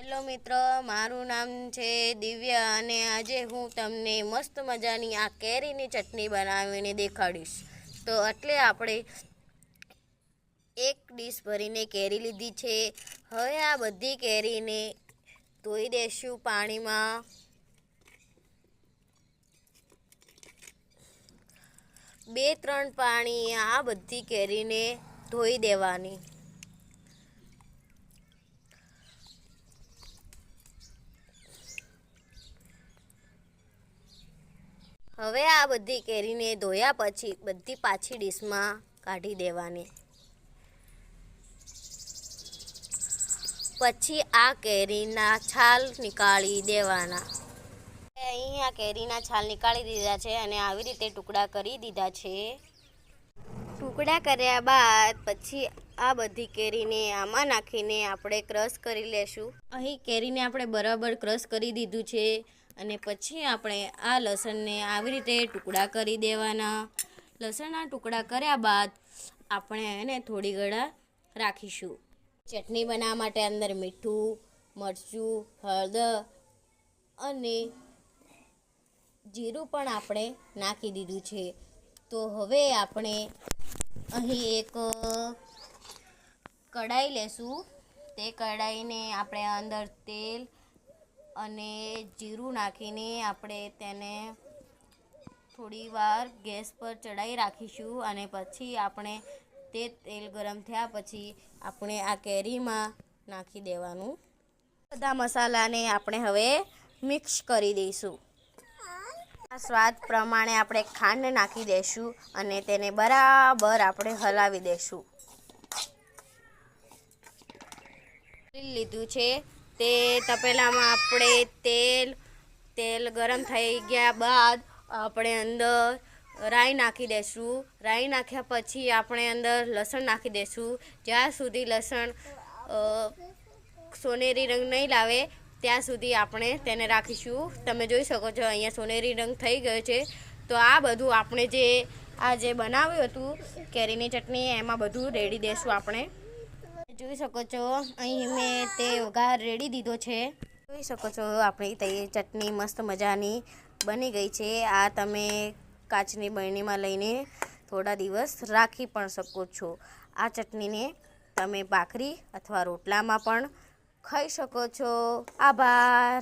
Hello મિત્ર, મારું નામ છે દિવ્યા અને આજે હું તમને મસ્ત મજાની આ કેરીની ચટણી બનાવીને દેખાડીશ. તો એટલે આપણે એક ડીશ ભરીને કેરી લીધી છે. હવે આ બધી કેરીને ધોઈ દેશું પાણીમાં. 2-3 પાણી આ બધી કેરીને ધોઈ દેવાની. હવે આ બધી કેરીને ધોયા પછી બધી પાછી ડીશમાં કાઢી દેવાની. પછી આ કેરીના છાલ નીકાળી દેવાના. અહીં આ કેરીના છાલ નીકાળી દીધા છે અને આવી રીતે ટુકડા કરી દીધા છે. ટુકડા કર્યા બાદ પછી આ બધી કેરીને આમાં નાખીને આપણે ક્રશ કરી લેશું. અહીં કેરીને આપણે બરાબર ક્રશ કરી દીધું છે અને પછી આપણે આ લસણને આવી રીતે ટુકડા કરી દેવાના. લસણના ટુકડા કર્યા બાદ આપણે એને થોડી ઘડી રાખીશું. ચટણી બનાવવા માટે અંદર મીઠું, મરચું, હળદર અને જીરું પણ આપણે નાખી દીધું છે. તો હવે આપણે અહીં એક કઢાઈ લેશું. તે કઢાઈને આપણે અંદર તેલ અને જીરું નાખીને આપણે તેને થોડી વાર ગેસ પર ચડાવી રાખીશું અને પછી આપણે તે તેલ ગરમ થયા પછી આપણે આ કેરીમાં નાખી દેવાનું. બધા મસાલાને આપણે હવે મિક્સ કરી દઈશું. સ્વાદ પ્રમાણે આપણે ખાંડ નાખી દઈશું અને તેને બરાબર આપણે હલાવી દઈશું. લીધું છે તે તપેલામાં આપણે તેલ ગરમ થઈ ગયા બાદ આપણે અંદર રાઈ નાખી દઈશું. રાઈ નાખ્યા પછી આપણે અંદર લસણ નાખી દઈશું. જ્યાં સુધી લસણ સોનેરી રંગ નહીં લાવે ત્યાં સુધી આપણે તેને રાખીશું. તમે જોઈ શકો છો અહીંયા સોનેરી રંગ થઈ ગયો છે. તો આ બધું આપણે જે બનાવ્યું હતું કેરીની ચટણી એમાં બધું રેડી દઈશું. આપણે જોઈ શકો છો અહીં મેં તે વઘાર રેડી દીધો છે. જોઈ શકો છો આપણી તે ચટણી મસ્ત મજાની બની ગઈ છે. આ તમે કાચની બરણીમાં લઈને થોડા દિવસ રાખી પણ શકો છો. આ ચટણીને તમે ભાખરી અથવા રોટલામાં પણ ખાઈ શકો છો. આભાર.